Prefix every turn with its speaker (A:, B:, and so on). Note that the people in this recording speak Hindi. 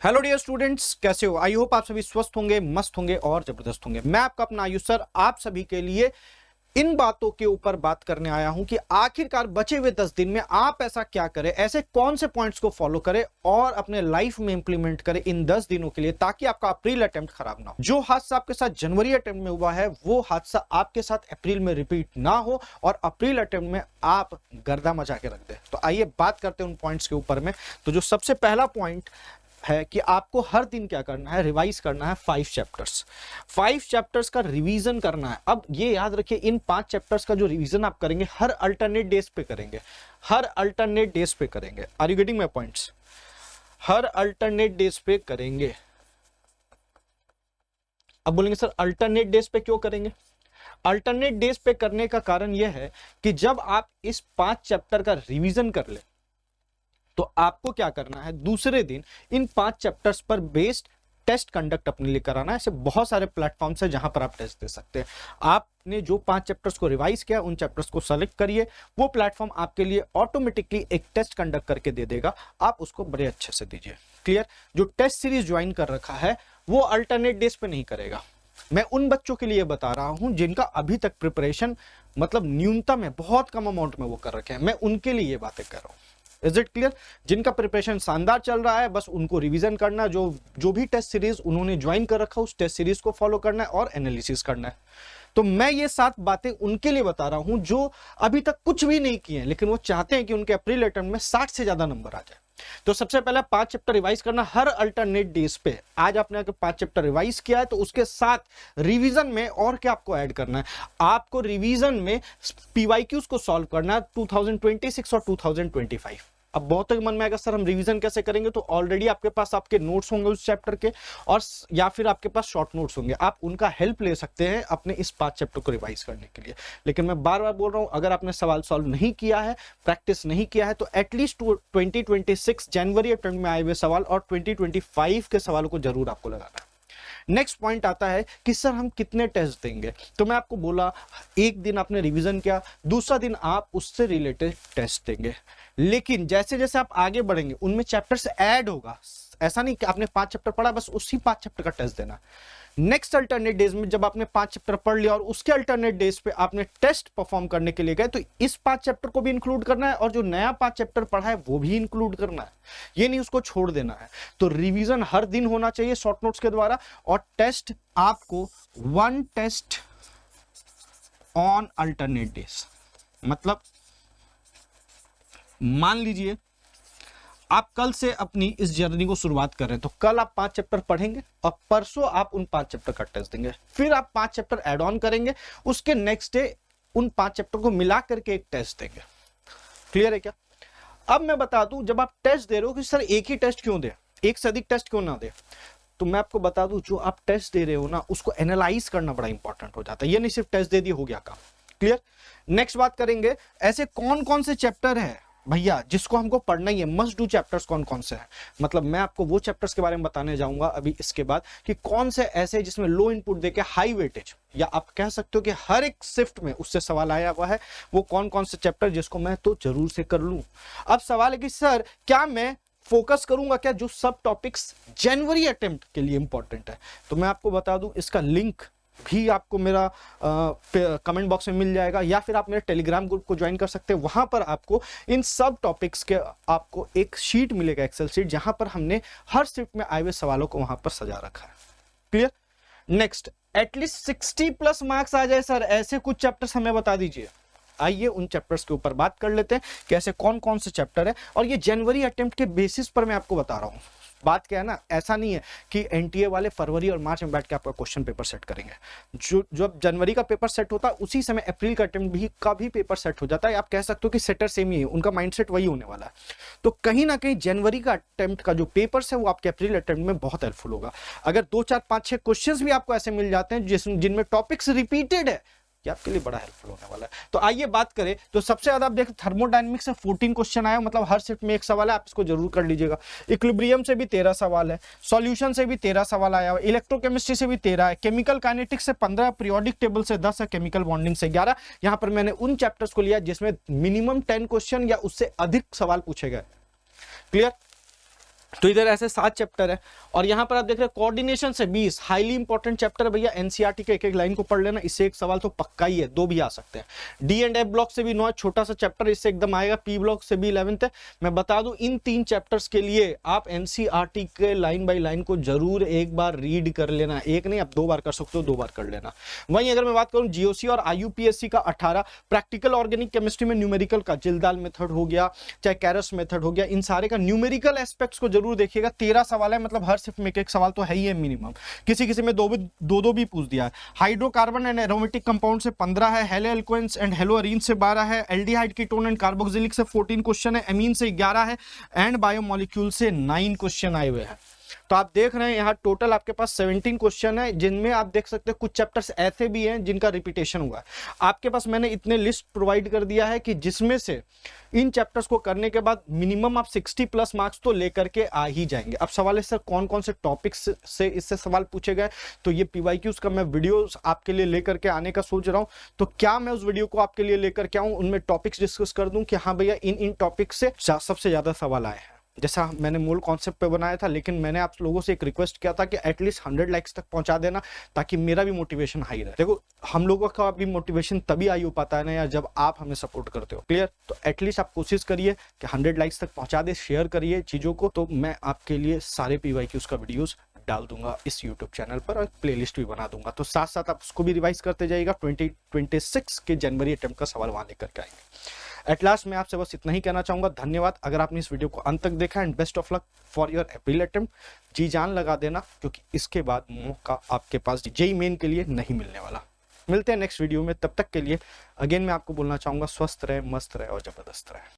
A: हेलो डियर स्टूडेंट्स, कैसे हो? आई होप आप सभी स्वस्थ होंगे, मस्त होंगे और जबरदस्त होंगे। मैं आपका अपना आयुष सर आप सभी के लिए इन बातों के ऊपर बात करने आया हूं कि आखिरकार बचे हुए 10 दिन में आप ऐसा क्या करें, ऐसे कौन से पॉइंट्स को फॉलो करें और अपने लाइफ में इंप्लीमेंट करें इन 10 दिनों के लिए, ताकि आपका अप्रैल अटेम्प्ट खराब ना हो। जो हादसा आपके साथ जनवरी अटेम्प्ट में हुआ है वो हादसा आपके साथ अप्रैल में रिपीट ना हो और अप्रैल अटेम्प्ट में आप गर्दा मचा के रख दे। तो आइए बात करते हैं उन पॉइंट्स के ऊपर में। तो जो सबसे पहला पॉइंट है कि आपको हर दिन क्या करना है, रिवाइज करना है 5 चैप्टर्स का रिवीजन करना है। अब ये याद रखिए, इन 5 चैप्टर्स का जो रिवीजन आप करेंगे हर अल्टरनेट डेज पे करेंगे, हर अल्टरनेट डेज पे करेंगे। Are you getting my points? हर अल्टरनेट डेज पे करेंगे। अब बोलेंगे सर अल्टरनेट डेज पे क्यों करेंगे? अल्टरनेट डेज पे करने का कारण यह है कि जब आप इस 5 चैप्टर का रिवीजन कर ले तो आपको क्या करना है, दूसरे दिन इन 5 चैप्टर्स पर बेस्ड टेस्ट कंडक्ट अपने लिए कराना है। ऐसे बहुत सारे प्लेटफॉर्म्स हैं जहां पर आप टेस्ट दे सकते हैं। आपने जो 5 चैप्टर्स को रिवाइज किया उन चैप्टर्स को सेलेक्ट करिए, वो प्लेटफॉर्म आपके लिए ऑटोमेटिकली एक टेस्ट कंडक्ट करके दे देगा, आप उसको बड़े अच्छे से दीजिए। क्लियर? जो टेस्ट सीरीज ज्वाइन कर रखा है वो अल्टरनेट डेज पे नहीं करेगा। मैं उन बच्चों के लिए बता रहा हूं जिनका अभी तक प्रिपरेशन मतलब न्यूनतम है, बहुत कम अमाउंट में वो कर रखे हैं, मैं उनके लिए ये बातें कर रहा हूं। Is it clear? जिनका प्रिपरेशन शानदार चल रहा है, बस उनको रिवीजन करना, जो भी टेस्ट सीरीज उन्होंने ज्वाइन कर रखा उस टेस्ट सीरीज को फॉलो करना है और एनालिसिस करना है। तो मैं ये 7 बातें उनके लिए बता रहा हूं जो अभी तक कुछ भी नहीं किए हैं, लेकिन वो चाहते हैं कि उनके अप्रैल अटेम्प्ट में 60 से ज्यादा नंबर आ जाए। तो सबसे पहले 5 चैप्टर रिवाइज करना हर अल्टरनेट डेज पे। आज आपने अगर 5 चैप्टर रिवाइज किया है तो उसके साथ रिवीजन में और क्या आपको ऐड करना है, आपको रिवीजन में पीवाईक्यूज को सॉल्व करना है 2026 और 2025। अब बहुत के मन में आएगा सर हम रिवीजन कैसे करेंगे? तो ऑलरेडी आपके पास आपके नोट्स होंगे उस चैप्टर के, और या फिर आपके पास शॉर्ट नोट्स होंगे, आप उनका हेल्प ले सकते हैं अपने इस 5 चैप्टर को रिवाइज करने के लिए। लेकिन मैं बार बार बोल रहा हूं, अगर आपने सवाल सॉल्व नहीं किया है, प्रैक्टिस नहीं किया है, तो एटलीस्ट 2026 जनवरी अटेम्प्ट में आए हुए सवाल और 2025 के सवालों को जरूर आपको लगाना है। नेक्स्ट पॉइंट आता है कि सर हम कितने टेस्ट देंगे? तो मैं आपको बोला एक दिन आपने रिवीजन किया, दूसरा दिन आप उससे रिलेटेड टेस्ट देंगे। लेकिन जैसे जैसे आप आगे बढ़ेंगे उनमें चैप्टर्स ऐड होगा। ऐसा नहीं कि आपने 5 चैप्टर पढ़ा बस उसी 5 चैप्टर का टेस्ट देना। नेक्स्ट अल्टरनेट डेज में जब आपने 5 चैप्टर पढ़ लिया और उसके अल्टरनेट डेज पे आपने टेस्ट परफॉर्म करने के लिए गए, तो इस 5 चैप्टर को भी इंक्लूड करना है और जो नया 5 चैप्टर पढ़ा है वो भी इंक्लूड करना है, ये नहीं उसको छोड़ देना है। तो रिवीजन हर दिन होना चाहिए शॉर्ट नोट्स के द्वारा, और टेस्ट आपको 1 टेस्ट ऑन अल्टरनेट डेज। मतलब मान लीजिए आप कल से अपनी इस जर्नी को शुरुआत कर रहे हैं, तो कल आप 5 चैप्टर पढ़ेंगे और परसों आप उन 5 चैप्टर का टेस्ट देंगे, फिर आप 5 चैप्टर ऐड ऑन करेंगे, उसके नेक्स्ट डे उन 5 चैप्टर को मिला करके एक टेस्ट देंगे। क्लियर है क्या? अब मैं बता दूं, जब आप टेस्ट दे रहे हो कि सर एक ही टेस्ट क्यों दे, एक से अधिक टेस्ट क्यों ना दे, तो मैं आपको बता दूं जो आप टेस्ट दे रहे हो ना उसको एनालाइज करना बड़ा इंपॉर्टेंट हो जाता है। ये नहीं सिर्फ टेस्ट दे दिया हो गया काम। क्लियर? नेक्स्ट बात करेंगे ऐसे कौन कौन से चैप्टर है भैया जिसको हमको पढ़ना ही है, मस्ट डू चैप्टर्स कौन कौन से हैं। मतलब मैं आपको वो चैप्टर्स के बारे में बताने जाऊंगा अभी इसके बाद कि कौन से ऐसे जिसमें लो इनपुट देके हाई वेटेज, या आप कह सकते हो कि हर एक शिफ्ट में उससे सवाल आया हुआ है, वो कौन कौन से चैप्टर जिसको मैं तो जरूर से कर लूं। अब सवाल है कि सर क्या मैं फोकस करूंगा क्या जो सब टॉपिक्स जनवरी अटेम्प्ट के लिए इंपॉर्टेंट है? तो मैं आपको बता दूं इसका लिंक भी आपको मेरा कमेंट बॉक्स में मिल जाएगा, या फिर आप मेरे टेलीग्राम ग्रुप को ज्वाइन कर सकते हैं। वहां पर आपको इन सब टॉपिक्स के आपको एक शीट मिलेगा, एक्सेल शीट, जहां पर हमने हर शिफ्ट में आए हुए सवालों को वहां पर सजा रखा है। क्लियर? नेक्स्ट, एटलीस्ट 60+ मार्क्स आ जाए सर, ऐसे कुछ चैप्टर्स हमें बता दीजिए। आइए उन चैप्टर्स के ऊपर बात कर लेते हैं कि ऐसे कौन कौन से चैप्टर है, और ये जनवरी अटेम्प्ट के बेसिस पर मैं आपको बता रहा हूं। बात क्या है ना, ऐसा नहीं है कि एनटीए वाले फरवरी और मार्च में बैठ के आपका क्वेश्चन पेपर सेट करेंगे। जो जब जनवरी का पेपर सेट होता है उसी समय अप्रैल का अटेम्प्ट भी का भी पेपर सेट हो जाता है। आप कह सकते हो कि सेटर सेम ही है, उनका माइंडसेट वही होने वाला है। तो कहीं ना कहीं जनवरी का अटेम्प्ट का जो पेपर है वो आपके अप्रैल अटेम्प्ट में बहुत हेल्पफुल होगा। अगर 2 4 5 6 क्वेश्चन भी आपको ऐसे मिल जाते हैं जिनमें टॉपिक्स रिपीटेड है, ये आपके लिए बड़ा हेल्पफुल होने वाला है। तो आइए बात करें, तो सबसे ज्यादा आप देखो थर्मोडायनेमिक्स से 14 क्वेश्चन आया, मतलब हर शिफ्ट में एक सवाल है, आप इसको जरूर कर लीजिएगा। इक्विलिब्रियम से भी 13 सवाल है, सॉल्यूशन से भी 13 सवाल आया, इलेक्ट्रोकेमिस्ट्री से भी 13 है, केमिकल काइनेटिक्स से 15, पीरियोडिक टेबल से 10 है, केमिकल बॉन्डिंग से 11। यहां पर मैंने उन चैप्टर्स को लिया जिसमें मिनिमम 10 क्वेश्चन या उससे अधिक सवाल पूछे गए। क्लियर? तो इधर ऐसे 7 चैप्टर है और यहाँ पर आप देख रहे हैं कोऑर्डिनेशन से 20 हाईली इंपॉर्टेंट चैप्टर है भैया। एनसीईआरटी के एक एक लाइन को पढ़ लेना, इससे एक सवाल तो पक्का ही है, 2 भी आ सकते हैं। डी एंड एफ ब्लॉक से भी 9 छोटा सा चैप्टर, इससे एकदम आएगा। पी ब्लॉक से भी 11th है। मैं बता दूं इन 3 चैप्टर्स के लिए आप एनसीईआरटी के लाइन बाय लाइन को जरूर एक बार रीड कर लेना, एक नहीं आप 2 बार कर सकते हो, 2 बार कर लेना। वहीं अगर मैं बात करूं जीओसी और आईयूपीएससी का 18 प्रैक्टिकल ऑर्गेनिक केमिस्ट्री में न्यूमेरिकल का जिल्दाल मेथड हो गया चाहे कैरस मेथड हो गया, इन सारे का न्यूमेरिकल एस्पेक्ट्स को जरूर देखिएगा। 13 सवाल है, मतलब हर शिफ्ट में एक सवाल तो है ही है मिनिमम, किसी किसी में दो भी पूछ दिया है। हाइड्रोकार्बन एंड एरोमेटिक कंपाउंड से 15 है, हेलो एल्कोन्स एंड हेलो अरीन से 12 है, एल्डिहाइड कीटोन एंड कार्बोक्सिलिक से 14 क्वेश्चन है, एमीन से 11 है एंड बायोमोलिक्यूल से 9 क्वेश्चन आए हुए हैं। तो आप देख रहे हैं यहाँ टोटल आपके पास 17 क्वेश्चन है, जिनमें आप देख सकते हैं कुछ चैप्टर्स ऐसे भी हैं जिनका रिपीटेशन हुआ है। आपके पास मैंने इतने लिस्ट प्रोवाइड कर दिया है कि जिसमें से इन चैप्टर्स को करने के बाद मिनिमम आप 60+ मार्क्स तो लेकर के आ ही जाएंगे। अब सवाल है सर कौन कौन से टॉपिक्स से इससे सवाल पूछे गए, तो ये पीवाईक्यूज का मैं वीडियोस आपके लिए लेकर के आने का सोच रहा हूं। तो क्या मैं उस वीडियो को आपके लिए लेकर के आऊं, उनमें टॉपिक्स डिस्कस कर दूं कि हाँ भैया इन टॉपिक्स से सबसे ज्यादा सवाल आए हैं, जैसा मैंने मूल कॉन्सेप्ट पे बनाया था। लेकिन मैंने आप लोगों से एक रिक्वेस्ट किया था कि एटलीस्ट 100 लाइक्स तक पहुंचा देना ताकि मेरा भी मोटिवेशन हाई रहे। देखो हम लोगों का भी मोटिवेशन तभी हाई हो पाता है ना यार जब आप हमें सपोर्ट करते हो, क्लियर। तो एटलीस्ट आप कोशिश करिए कि 100 लाइक्स तक पहुंचा दे, शेयर करिए चीजों को, तो मैं आपके लिए सारे पीवाईक्यूज का वीडियोस डाल दूंगा इस YouTube चैनल पर और प्लेलिस्ट भी बना दूंगा। तो साथ साथ आप उसको भी रिवाइज करते जाइएगा। 2026 के जनवरी अटेम्प्ट का सवाल वहां लेकर के आएंगे। एट लास्ट मैं आपसे बस इतना ही कहना चाहूंगा, धन्यवाद अगर आपने इस वीडियो को अंत तक देखा and best of luck for your April attempt. जी जान लगा देना क्योंकि इसके बाद मौका आपके पास जेईई मेन के लिए नहीं मिलने वाला। मिलते हैं नेक्स्ट वीडियो में, तब तक के लिए अगेन मैं आपको बोलना चाहूंगा स्वस्थ रहे, मस्त रहे और जबरदस्त रहे।